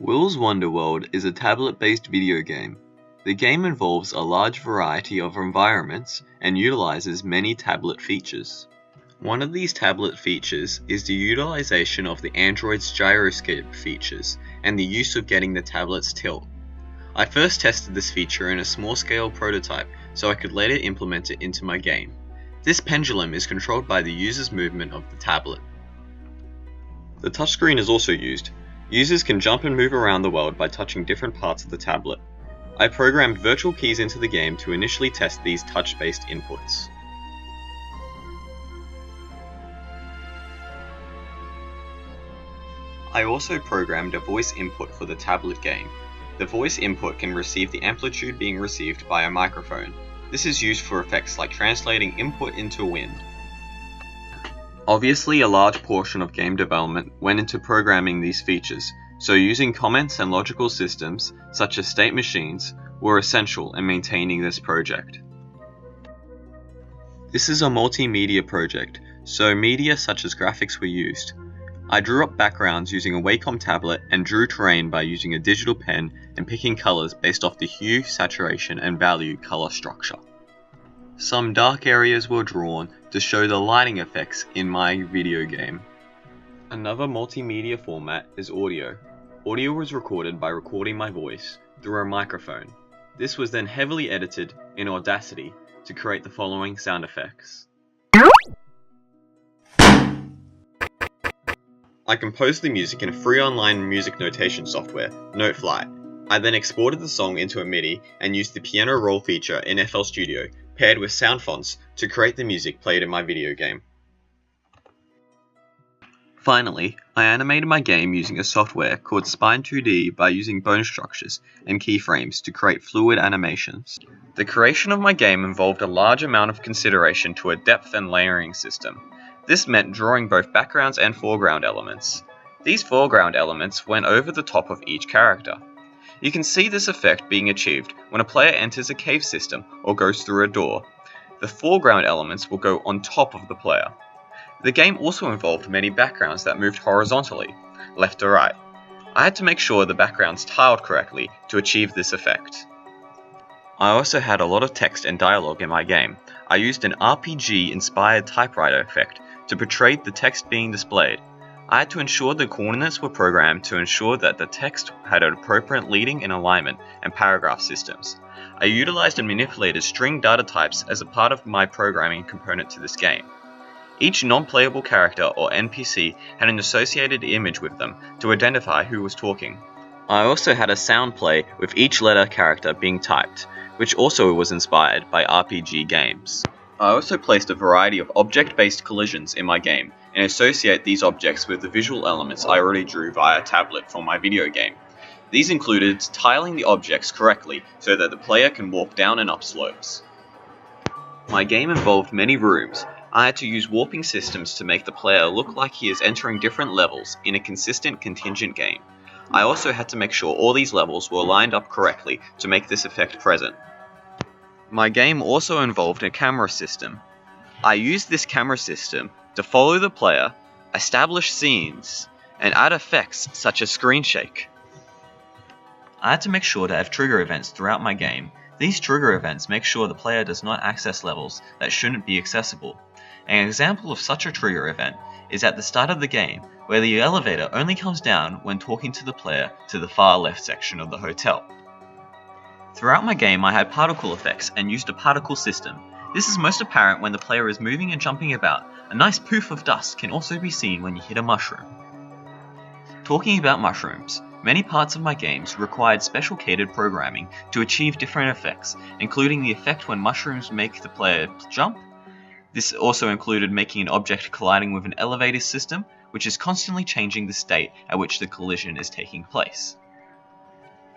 Will's Wonder World is a tablet-based video game. The game involves a large variety of environments and utilizes many tablet features. One of these tablet features is the utilization of the Android's gyroscope features and the use of getting the tablet's tilt. I first tested this feature in a small-scale prototype so I could later implement it into my game. This pendulum is controlled by the user's movement of the tablet. The touchscreen is also used. Users can jump and move around the world by touching different parts of the tablet. I programmed virtual keys into the game to initially test these touch-based inputs. I also programmed a voice input for the tablet game. The voice input can receive the amplitude being received by a microphone. This is used for effects like translating input into wind. Obviously, a large portion of game development went into programming these features, so using comments and logical systems, such as state machines, were essential in maintaining this project. This is a multimedia project, so media such as graphics were used. I drew up backgrounds using a Wacom tablet and drew terrain by using a digital pen and picking colors based off the hue, saturation, and value color structure. Some dark areas were drawn to show the lighting effects in my video game. Another multimedia format is audio. Audio was recorded by recording my voice through a microphone. This was then heavily edited in Audacity to create the following sound effects. I composed the music in a free online music notation software, Notefly. I then exported the song into a MIDI and used the piano roll feature in FL Studio, paired with sound fonts to create the music played in my video game. Finally, I animated my game using a software called Spine 2D by using bone structures and keyframes to create fluid animations. The creation of my game involved a large amount of consideration to a depth and layering system. This meant drawing both backgrounds and foreground elements. These foreground elements went over the top of each character. You can see this effect being achieved when a player enters a cave system or goes through a door. The foreground elements will go on top of the player. The game also involved many backgrounds that moved horizontally, left to right. I had to make sure the backgrounds tiled correctly to achieve this effect. I also had a lot of text and dialogue in my game. I used an RPG-inspired typewriter effect to portray the text being displayed. I had to ensure the coordinates were programmed to ensure that the text had an appropriate leading and alignment and paragraph systems. I utilized and manipulated string data types as a part of my programming component to this game. Each non-playable character or NPC had an associated image with them to identify who was talking. I also had a sound play with each letter character being typed, which also was inspired by RPG games. I also placed a variety of object-based collisions in my game and associate these objects with the visual elements I already drew via tablet for my video game. These included tiling the objects correctly so that the player can walk down and up slopes. My game involved many rooms. I had to use warping systems to make the player look like he is entering different levels in a consistent contingent game. I also had to make sure all these levels were lined up correctly to make this effect present. My game also involved a camera system. I used this camera system to follow the player, establish scenes, and add effects such as screen shake. I had to make sure to have trigger events throughout my game. These trigger events make sure the player does not access levels that shouldn't be accessible. An example of such a trigger event is at the start of the game, where the elevator only comes down when talking to the player to the far left section of the hotel. Throughout my game I had particle effects and used a particle system. This is most apparent when the player is moving and jumping about. A nice poof of dust can also be seen when you hit a mushroom. Talking about mushrooms, many parts of my games required special catered programming to achieve different effects, including the effect when mushrooms make the player jump. This also included making an object colliding with an elevator system, which is constantly changing the state at which the collision is taking place.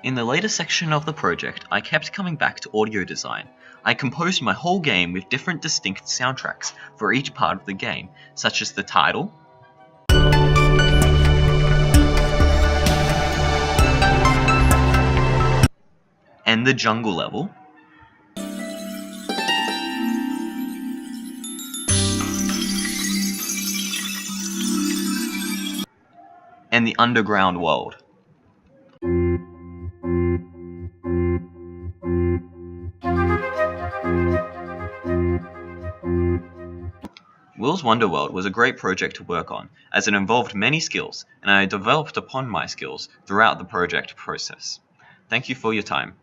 In the later section of the project, I kept coming back to audio design. I composed my whole game with different distinct soundtracks for each part of the game, such as the title, and the jungle level, and the underground world. Will's Wonder World was a great project to work on, as it involved many skills, and I developed upon my skills throughout the project process. Thank you for your time.